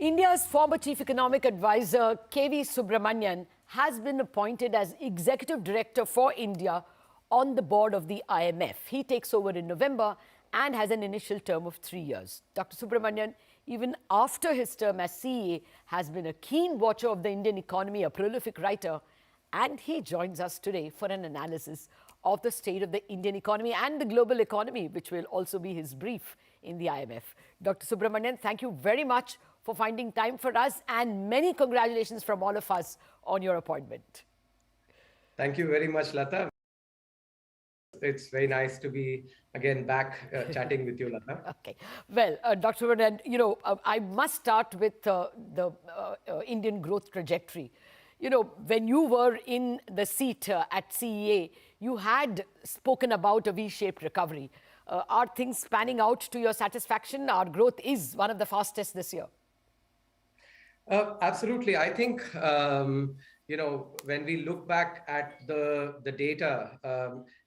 India's former Chief Economic Advisor K V Subramanian has been appointed as Executive Director for India on the board of the IMF. He takes over in November and has an initial term of 3 years. Dr. Subramanian, even after his term as CEA, has been a keen watcher of the Indian economy, a prolific writer, and he joins us today for an analysis of the state of the Indian economy and the global economy, which will also be his brief in the IMF. Dr. Subramanian, thank you very much for finding time for us, and many congratulations from all of us on your appointment. Thank you very much, Latha. It's very nice to be again back chatting with you, Latha. Okay. Well, Dr. Subramanian, I must start with the Indian growth trajectory. When you were in the seat at CEA, you had spoken about a V-shaped recovery. Are things panning out to your satisfaction? Our growth is one of the fastest this year. Absolutely. I think, when we look back at the data,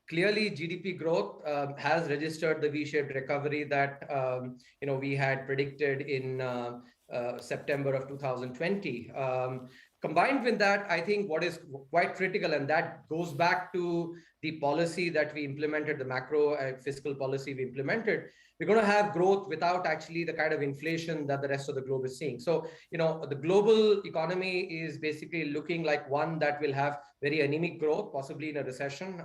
clearly GDP growth has registered the V-shaped recovery that, we had predicted in September of 2020. Combined with that, I think what is quite critical, and that goes back to the policy that we implemented, the macro fiscal policy we implemented, we're going to have growth without actually the kind of inflation that the rest of the globe is seeing. So, the global economy is basically looking like one that will have very anemic growth, possibly in a recession,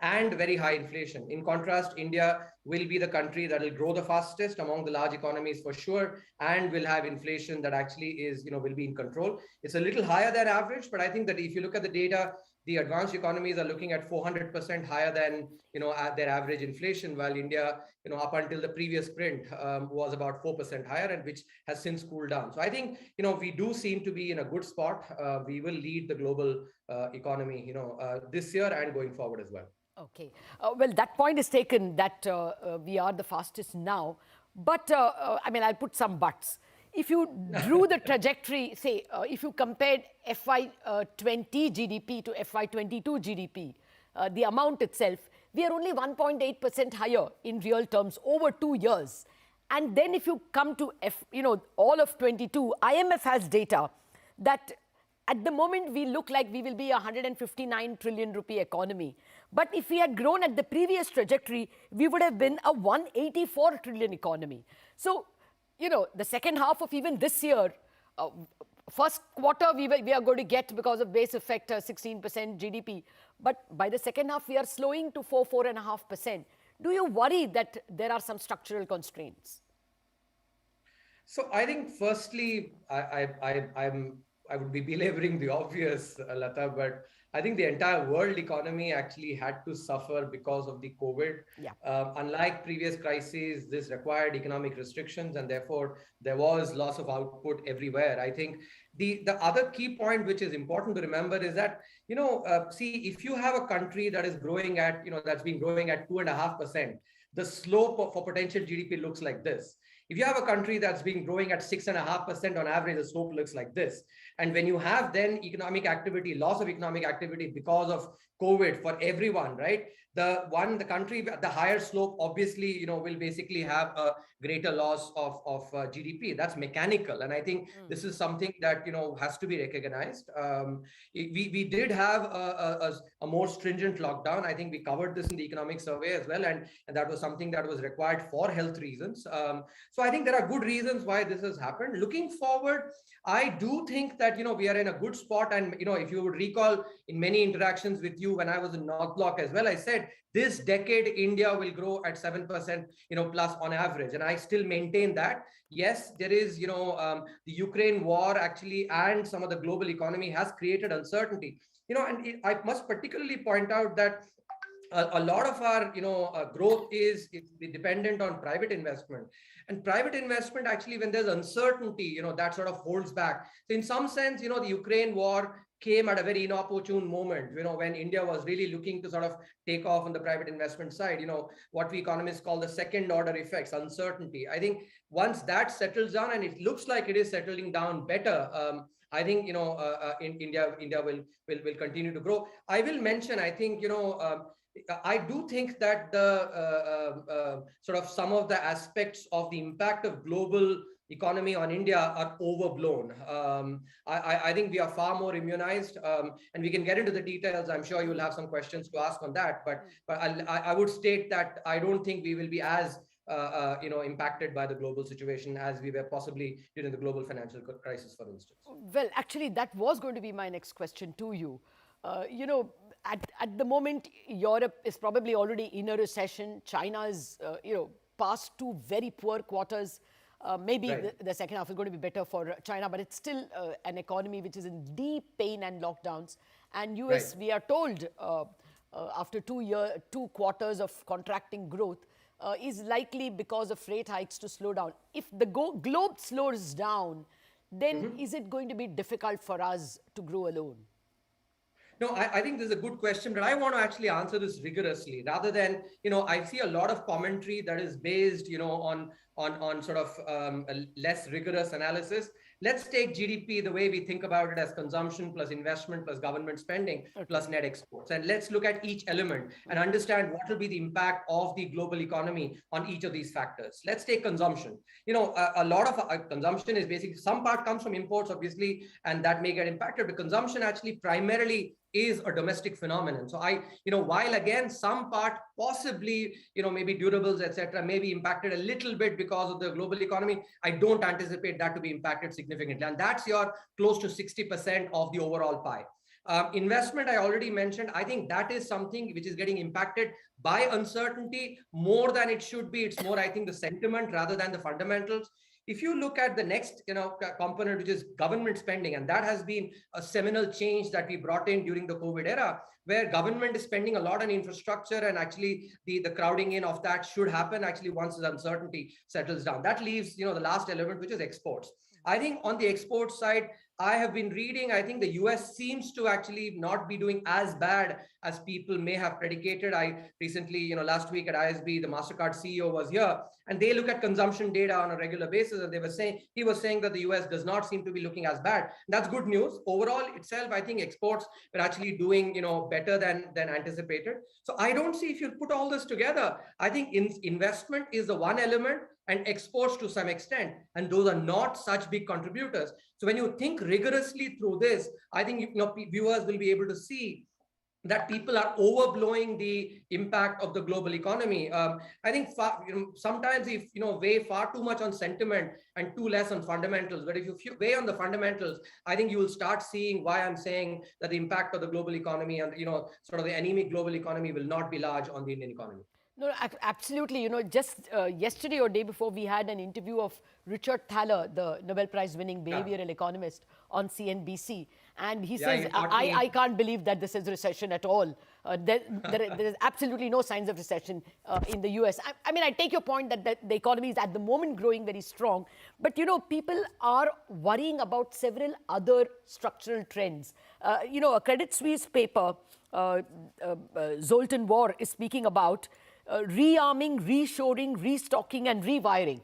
and very high inflation. In contrast, India will be the country that will grow the fastest among the large economies for sure, and will have inflation that actually is, will be in control. It's a little higher than average, but I think that if you look at the data, the advanced economies are looking at 400% higher than, at their average inflation, while India, up until the previous print was about 4% higher, and which has since cooled down. So I think, we do seem to be in a good spot. We will lead the global economy, this year and going forward as well. Okay. Well, that point is taken that we are the fastest now. But, I'll put some buts. If you drew the trajectory, say, if you compared FY20 GDP to FY22 GDP, the amount itself, we are only 1.8% higher in real terms over 2 years. And then if you come to, all of 22, IMF has data that at the moment we look like we will be a 159 trillion rupee economy. But if we had grown at the previous trajectory, we would have been a 184 trillion economy. So, the second half of even this year, first quarter we are going to get, because of base effect, 16% GDP. But by the second half, we are slowing to 4.5%. Do you worry that there are some structural constraints? So I think firstly, I would be belaboring the obvious, Latha, but I think the entire world economy actually had to suffer because of the COVID. Yeah. Unlike previous crises, this required economic restrictions, and therefore there was loss of output everywhere. I think the other key point which is important to remember is that, see, if you have a country that is growing at, that's been growing at 2.5%, the slope for potential GDP looks like this. If you have a country that's been growing at 6.5% on average, the slope looks like this. And when you have then economic activity, loss of economic activity because of COVID for everyone, right? The country at the higher slope, obviously, will basically have a greater loss of GDP. That's mechanical. And I think this is something that, has to be recognized. We did have a more stringent lockdown. I think we covered this in the economic survey as well. And that was something that was required for health reasons. So I think there are good reasons why this has happened. Looking forward, I do think that, we are in a good spot. And, if you would recall in many interactions with you when I was in North Block as well, I said, this decade, India will grow at 7%, plus on average. And I still maintain that. Yes, there is, the Ukraine war actually, and some of the global economy has created uncertainty. I must particularly point out that a lot of our, growth is dependent on private investment. And private investment, actually, when there's uncertainty, that sort of holds back. So in some sense, the Ukraine war came at a very inopportune moment, when India was really looking to sort of take off on the private investment side, what we economists call the second order effects, uncertainty. I think once that settles down, and it looks like it is settling down better, I think, India will continue to grow. I will mention, I think, I do think that the sort of some of the aspects of the impact of global economy on India are overblown. I think we are far more immunized, and we can get into the details. I'm sure you'll have some questions to ask on that, but I would state that I don't think we will be as impacted by the global situation as we were possibly during the global financial crisis, for instance. Well, actually, that was going to be my next question to you. You know, at the moment, Europe is probably already in a recession. China is, past two very poor quarters. Maybe Right. the second half is going to be better for China, but it's still an economy which is in deep pain and lockdowns. And US, Right. we are told, after 2 quarters of contracting growth, is likely because of rate hikes to slow down. If the globe slows down, then is it going to be difficult for us to grow alone? No, I think this is a good question, but I want to actually answer this rigorously rather than, I see a lot of commentary that is based, on sort of a less rigorous analysis. Let's take GDP the way we think about it as consumption plus investment plus government spending plus net exports. And let's look at each element and understand what will be the impact of the global economy on each of these factors. Let's take consumption. A lot of consumption is basically, some part comes from imports, obviously, and that may get impacted, but consumption actually primarily is a domestic phenomenon. So while again, some part possibly, maybe durables, etc., may be impacted a little bit because of the global economy, I don't anticipate that to be impacted significantly. And that's your close to 60% of the overall pie. Investment, I already mentioned. I think that is something which is getting impacted by uncertainty more than it should be. It's more, I think, the sentiment rather than the fundamentals. If you look at the next component, which is government spending, and that has been a seminal change that we brought in during the COVID era, where government is spending a lot on infrastructure, and actually the crowding in of that should happen actually once the uncertainty settles down. That leaves the last element, which is exports. I think on the export side, I have been reading, I think the US seems to actually not be doing as bad as people may have predicated. I recently, last week at ISB, the MasterCard CEO was here, and they look at consumption data on a regular basis, and he was saying that the US does not seem to be looking as bad. That's good news. Overall itself, I think exports were actually doing, better than anticipated. So I don't see, if you put all this together, I think investment is the one element, and exports to some extent, and those are not such big contributors. So when you think rigorously through this, I think viewers will be able to see that people are overblowing the impact of the global economy. I think sometimes if weigh far too much on sentiment and too less on fundamentals. But if you weigh on the fundamentals, I think you will start seeing why I'm saying that the impact of the global economy and sort of the anemic global economy will not be large on the Indian economy. No, absolutely. Just yesterday or day before, we had an interview of Richard Thaler, the Nobel Prize winning behavioral economist, on CNBC. And he says, I can't believe that this is recession at all. There is absolutely no signs of recession in the US. I mean, I take your point that the economy is at the moment growing very strong. But, people are worrying about several other structural trends. A Credit Suisse paper, Zoltan War, is speaking about rearming, reshoring, restocking, and rewiring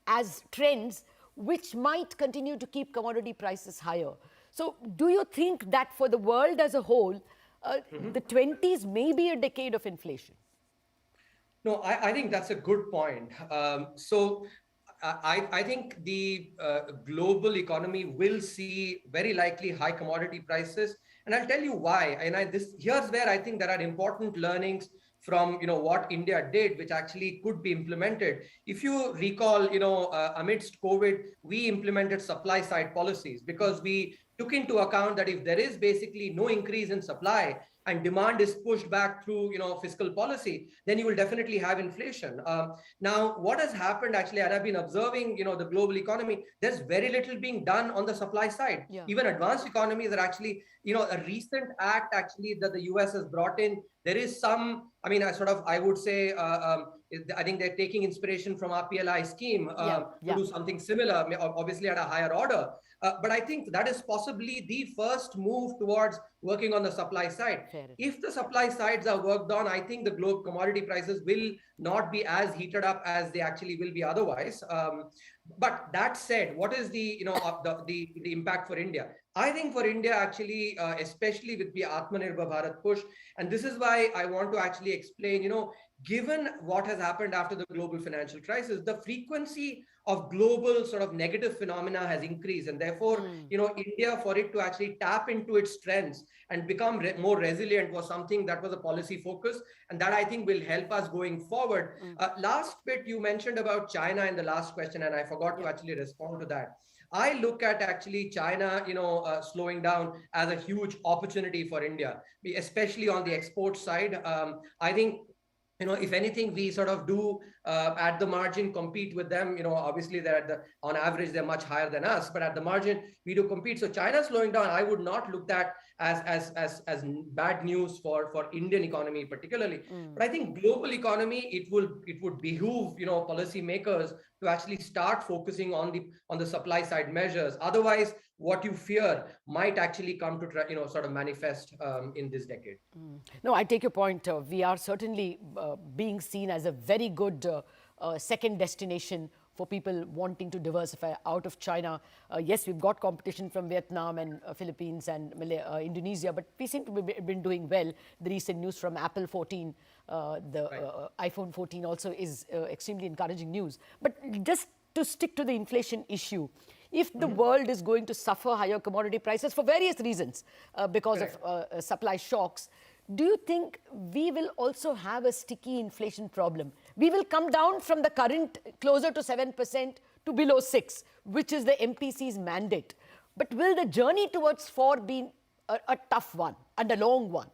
as trends which might continue to keep commodity prices higher. So do you think that for the world as a whole, the 20s may be a decade of inflation? No, I think that's a good point. So I think the global economy will see very likely high commodity prices. And I'll tell you why. And here's where I think there are important learnings from what India did, which actually could be implemented. If you recall, amidst COVID, we implemented supply side policies because we took into account that if there is basically no increase in supply and demand is pushed back through fiscal policy, then you will definitely have inflation. Now, what has happened actually, and I've been observing the global economy, there's very little being done on the supply side. Yeah. Even advanced economies are actually, a recent act actually that the US has brought in. There is some, I would say, I think they're taking inspiration from our PLI scheme to do something similar, obviously at a higher order. But I think that is possibly the first move towards working on the supply side. If the supply sides are worked on, I think the global commodity prices will not be as heated up as they actually will be otherwise. But that said, what is the impact for India? I think for India, actually, especially with the Atmanirbhar Bharat push, and this is why I want to actually explain, given what has happened after the global financial crisis, the frequency of global sort of negative phenomena has increased. And therefore, India, for it to actually tap into its strengths and become more resilient was something that was a policy focus. And that I think will help us going forward. Last bit, you mentioned about China in the last question, and I forgot to actually respond to that. I look at actually China, slowing down as a huge opportunity for India, especially on the export side. I think if anything, we sort of do at the margin compete with them. Obviously they're on average they're much higher than us, but at the margin we do compete. So China slowing down, I would not look at as bad news for Indian economy particularly. But I think global economy, it would behoove policy makers to actually start focusing on the supply side measures. Otherwise, what you fear might actually come to sort of manifest in this decade. No, I take your point. We are certainly being seen as a very good second destination for people wanting to diversify out of China. Yes, we've got competition from Vietnam and Philippines and Indonesia, but we seem to have been doing well. The recent news from Apple 14, iPhone 14 also is extremely encouraging news. But just to stick to the inflation issue, if the world is going to suffer higher commodity prices for various reasons because of supply shocks, do you think we will also have a sticky inflation problem? We will come down from the current closer to 7% to below 6%, which is the MPC's mandate. But will the journey towards 4 be a tough one and a long one?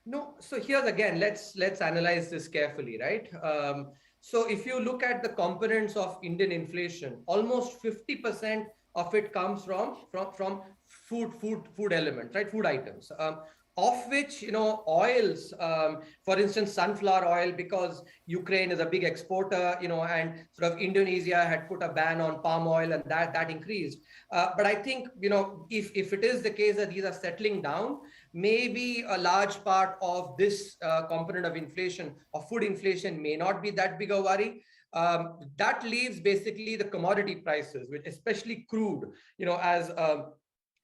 No, so here's again, let's analyze this carefully, right? So if you look at the components of Indian inflation, almost 50% of it comes from food elements, right? Food items. Of which, oils, for instance, sunflower oil, because Ukraine is a big exporter, and sort of Indonesia had put a ban on palm oil, and that increased. But I think, if it is the case that these are settling down, maybe a large part of this component of inflation, of food inflation, may not be that big a worry. That leaves basically the commodity prices, which especially crude,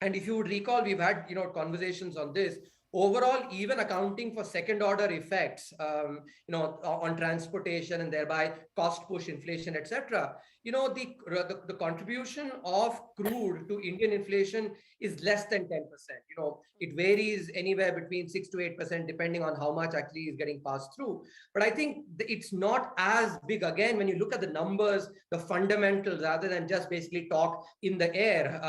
and if you would recall, we've had, conversations on this. Overall, even accounting for second order effects, on transportation and thereby cost push inflation, etc., the contribution of crude to Indian inflation is less than 10%. It varies anywhere between 6 to 8%, depending on how much actually is getting passed through. But I think it's not as big, again, when you look at the numbers, the fundamentals, rather than just basically talk in the air.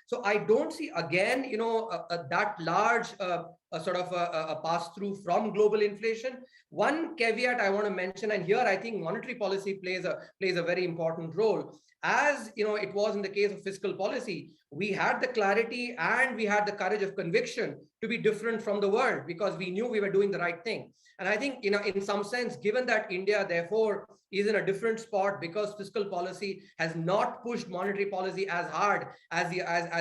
So I don't see, again, that large a sort of a pass-through from global inflation. One caveat I want to mention, and here I think monetary policy plays a very important role. As it was in the case of fiscal policy, we had the clarity and we had the courage of conviction to be different from the world because we knew we were doing the right thing. And I think, in some sense, given that India, therefore, is in a different spot because fiscal policy has not pushed monetary policy as hard as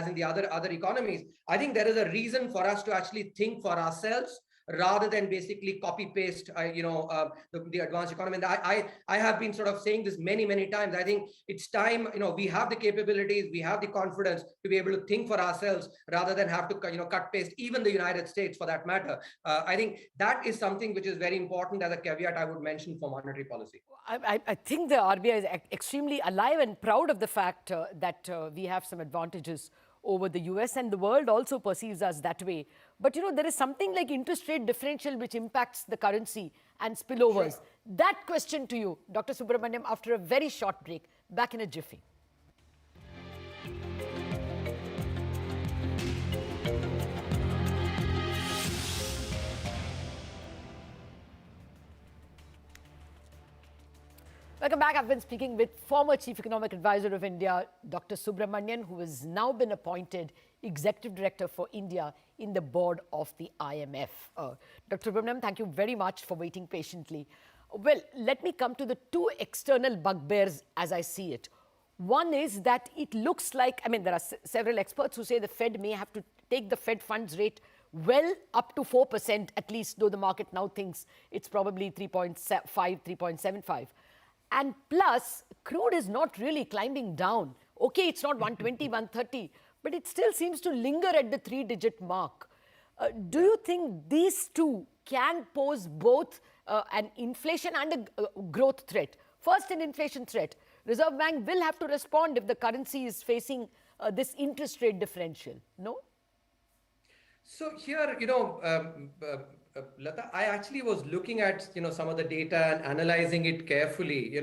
in the other economies, I think there is a reason for us to actually think for ourselves rather than basically copy paste, the advanced economy. And I have been sort of saying this many times. I think it's time, we have the capabilities, we have the confidence to be able to think for ourselves rather than have to, cut paste, even the United States for that matter. I think that is something which is very important as a caveat I would mention for monetary policy. I think the RBI is extremely alive and proud of the fact that we have some advantages over the US, and the world also perceives us that way. But there is something like interest rate differential which impacts the currency and spillovers. Sure. That question to you, Dr. Subramanian, after a very short break. Back in a jiffy. Welcome back. I've been speaking with former Chief Economic Advisor of India, Dr. Subramanian, who has now been appointed Executive Director for India in the board of the IMF. Dr. Subramanian, thank you very much for waiting patiently. Well, let me come to the two external bugbears as I see it. One is that it looks like, there are several experts who say the Fed may have to take the Fed funds rate well up to 4%, at least, though the market now thinks it's probably 3.5, 3.75. And plus, crude is not really climbing down. Okay, it's not 120, 130, But it still seems to linger at the three-digit mark. Do you think these two can pose both an inflation and a growth threat? First, an inflation threat. Reserve Bank will have to respond if the currency is facing this interest rate differential, no? So here, Latha, I actually was looking at, some of the data and analyzing it carefully.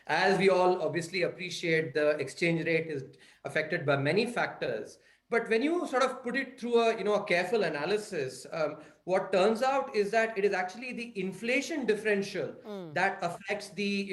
As we all obviously appreciate, the exchange rate is affected by many factors. But when you sort of put it through a careful analysis, what turns out is that it is actually the inflation differential that affects the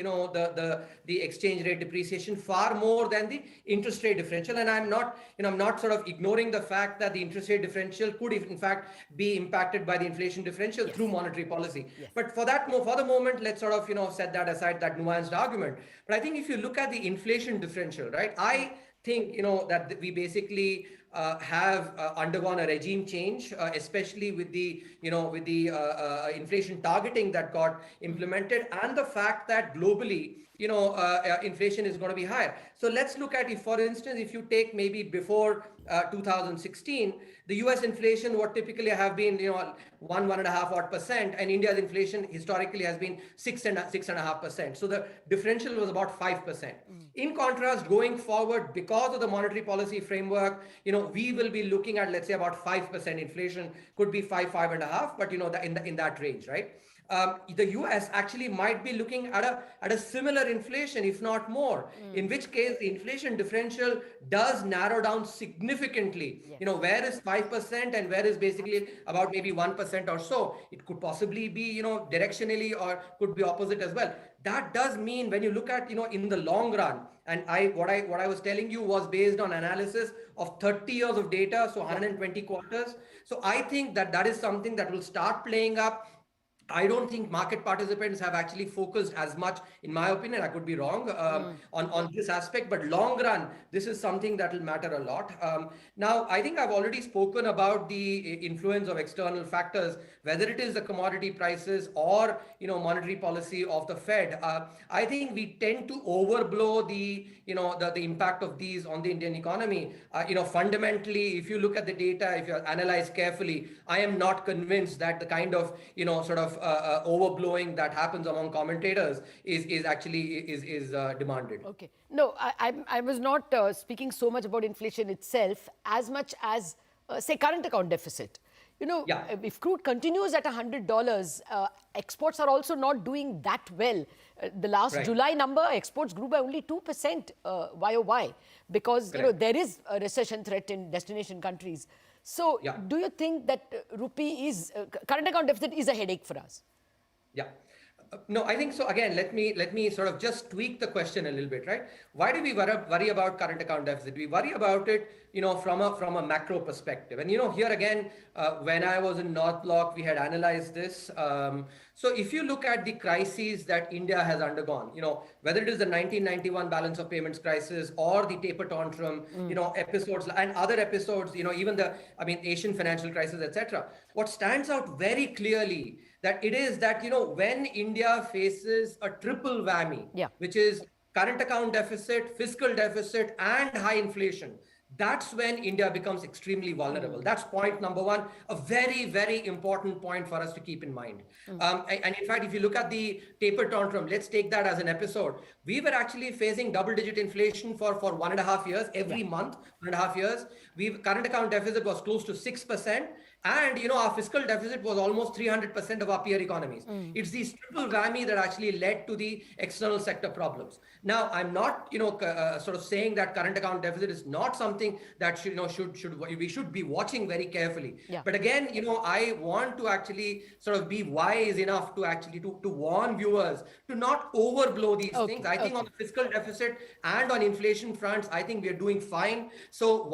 exchange rate depreciation far more than the interest rate differential. And I'm not sort of ignoring the fact that the interest rate differential could, in fact, be impacted by the inflation differential through monetary policy. But for the moment, let's sort of set that aside, that nuanced argument. But I think if you look at the inflation differential, right, I think that we basically have undergone a regime change, especially with the inflation targeting that got implemented, and the fact that globally inflation is going to be higher. So let's look at, if for instance, if you take maybe before 2016, the US inflation would typically have been 1.5% and India's inflation historically has been 6.5%. So the differential was about 5%. In contrast, going forward, because of the monetary policy framework, we will be looking at, let's say, about 5% inflation, could be 5.5, but in that range, right? The US actually might be looking at a similar inflation, if not more, in which case the inflation differential does narrow down significantly. Where is 5% and where is basically about maybe 1% or so. It could possibly be, directionally, or could be opposite as well. That does mean when you look at, in the long run, and what I was telling you was based on analysis of 30 years of data, so 120 quarters. So I think that is something that will start playing up. I don't think market participants have actually focused as much, in my opinion, I could be wrong, on this aspect, but long run, this is something that will matter a lot. Now, I think I've already spoken about the influence of external factors, whether it is the commodity prices or, monetary policy of the Fed. I think we tend to overblow the impact of these on the Indian economy. Fundamentally, if you look at the data, if you analyze carefully, I am not convinced that the kind of, sort of overblowing that happens among commentators is actually demanded. Okay. No, I was not speaking so much about inflation itself as much as, say, current account deficit. If crude continues at $100, exports are also not doing that well. The last July number, exports grew by only 2% YOY because there is a recession threat in destination countries. So do you think that current account deficit is a headache for us? Yeah. No, I think so. Again, let me sort of just tweak the question a little bit, right? Why do we worry about current account deficit? We worry about it, from a macro perspective. And here again, when I was in North Block, we had analyzed this. So if you look at the crises that India has undergone, whether it is the 1991 balance of payments crisis or the taper tantrum, episodes and other episodes, even the Asian financial crisis, etc. What stands out very clearly that it is that, when India faces a triple whammy, which is current account deficit, fiscal deficit, and high inflation, that's when India becomes extremely vulnerable. That's point number one, a very, very important point for us to keep in mind. And in fact, if you look at the taper tantrum, let's take that as an episode. We were actually facing double-digit inflation for 1.5 years, every month, 1.5 years. Current account deficit was close to 6%. And, our fiscal deficit was almost 300% of our peer economies. It's this triple whammy that actually led to the external sector problems. Now, I'm not, sort of saying that current account deficit is not something that we should be watching very carefully. But again, I want to actually sort of be wise enough to actually to warn viewers to not overblow these things. I think on the fiscal deficit and on inflation fronts, I think we are doing fine. So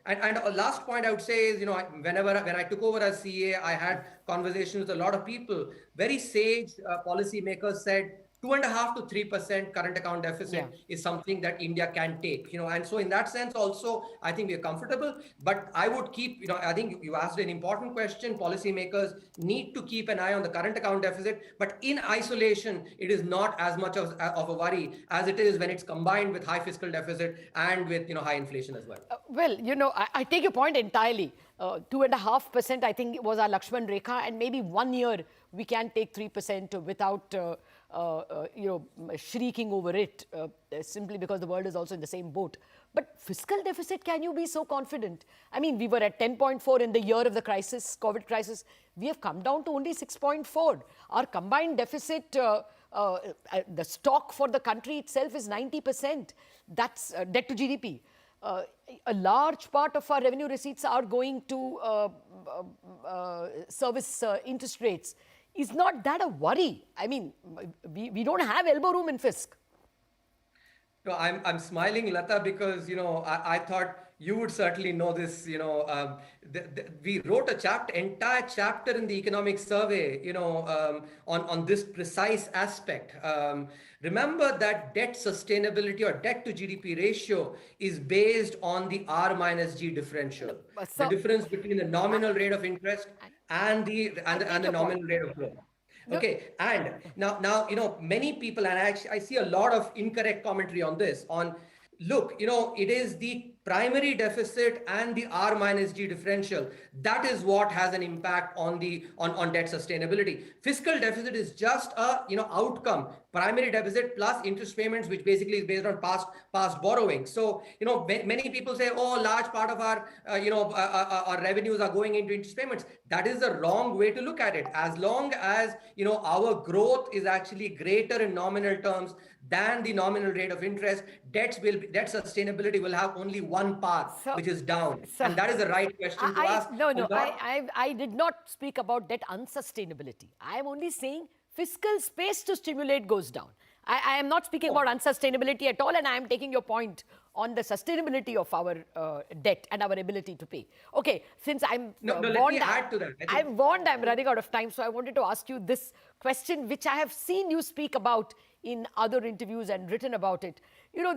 and a last point I would say is, when I took over as CA, I had conversations with a lot of people. Very sage policymakers said, 2.5 to 3% current account deficit is something that India can take, and so in that sense also, I think we are comfortable. But I would keep, I think you asked an important question. Policymakers need to keep an eye on the current account deficit, but in isolation, it is not as much of a worry as it is when it's combined with high fiscal deficit and with, high inflation as well. Well, I take your point entirely. 2.5%, I think, was our Lakshman Rekha, and maybe 1 year we can take 3% without, shrieking over it, simply because the world is also in the same boat. But fiscal deficit, can you be so confident? I mean, we were at 10.4 in the year of the crisis, COVID crisis. We have come down to only 6.4. Our combined deficit, the stock for the country itself is 90%. That's debt to GDP. A large part of our revenue receipts are going to service interest rates. Is not that a worry? I mean, we don't have elbow room in fisc. No, I'm smiling, Latha, because I thought you would certainly know this. We wrote entire chapter in the economic survey, on this precise aspect. Remember that debt sustainability or debt to GDP ratio is based on the R minus G differential, the difference between the nominal rate of interest and the nominal rate of growth. Okay, and now many people, and I see a lot of incorrect commentary on this. Look, it is the primary deficit and the R minus G differential that is what has an impact on debt sustainability. Fiscal deficit is just a outcome. Primary deficit plus interest payments, which basically is based on past borrowing. So many people say, oh, large part of our our revenues are going into interest payments. That is the wrong way to look at it. As long as our growth is actually greater in nominal terms than the nominal rate of interest, debt sustainability will have only one path, which is down. And that is the right question to ask. I did not speak about debt unsustainability. I am only saying fiscal space to stimulate goes down. I am not speaking about unsustainability at all, and I am taking your point on the sustainability of our debt and our ability to pay. Okay, since I'm warned, let me add to that. I'm warned I'm running out of time, so I wanted to ask you this question, which I have seen you speak about in other interviews and written about it.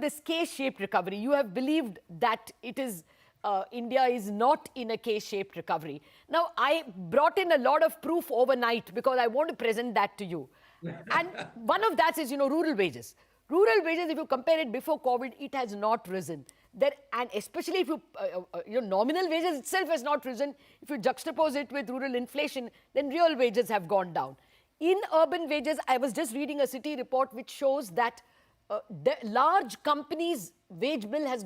This K-shaped recovery, you have believed that it is India is not in a K-shaped recovery. Now, I brought in a lot of proof overnight because I want to present that to you. And one of that is, rural wages. Rural wages, if you compare it before COVID, it has not risen. And especially if nominal wages itself has not risen. If you juxtapose it with rural inflation, then real wages have gone down. In urban wages, I was just reading a city report which shows that the large companies' wage bill has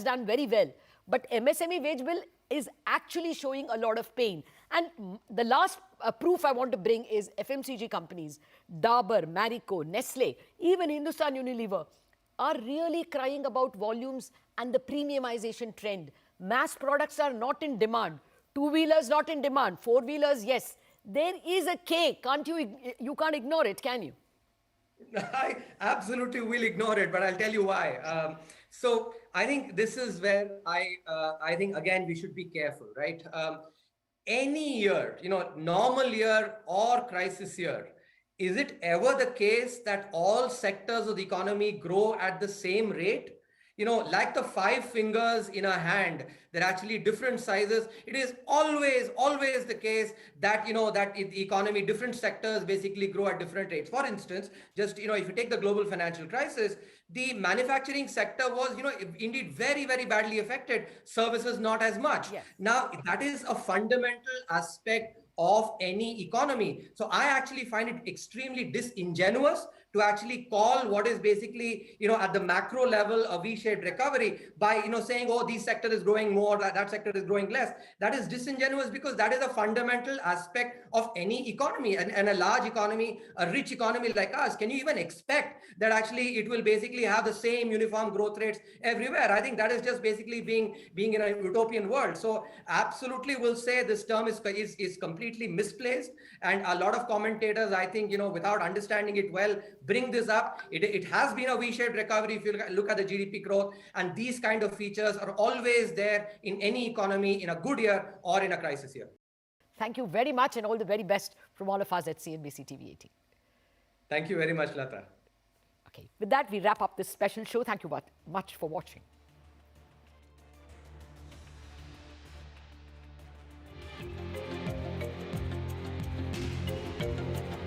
done very well. But MSME wage bill is actually showing a lot of pain. And the last proof I want to bring is FMCG companies, Dabur, Marico, Nestle, even Hindustan Unilever are really crying about volumes and the premiumization trend. Mass products are not in demand. Two-wheelers not in demand. Four-wheelers, yes. There is a K. You can't ignore it, can you? I absolutely will ignore it, but I'll tell you why. So I think this is where I think, again, we should be careful, right? Any year, normal year or crisis year, is it ever the case that all sectors of the economy grow at the same rate? Like the 5 fingers in a hand, they're actually different sizes. It is always the case that, that in the economy, different sectors basically grow at different rates. For instance, just, if you take the global financial crisis, the manufacturing sector was, indeed very, very badly affected. Services not as much. Yes. Now, that is a fundamental aspect of any economy. So I actually find it extremely disingenuous to actually call what is basically, at the macro level, a V-shaped recovery by, saying, oh, this sector is growing more, that sector is growing less. That is disingenuous because that is a fundamental aspect of any economy. And a large economy, a rich economy like us, can you even expect that actually it will basically have the same uniform growth rates everywhere? I think that is just basically being in a utopian world. So absolutely will say this term is completely misplaced. And a lot of commentators, I think, without understanding it well, bring this up. It has been a V-shaped recovery if you look at the GDP growth, and these kind of features are always there in any economy in a good year or in a crisis year. Thank you very much, and all the very best from all of us at CNBC TV 18. Thank you very much, Latha. Okay, with that, we wrap up this special show. Thank you much for watching.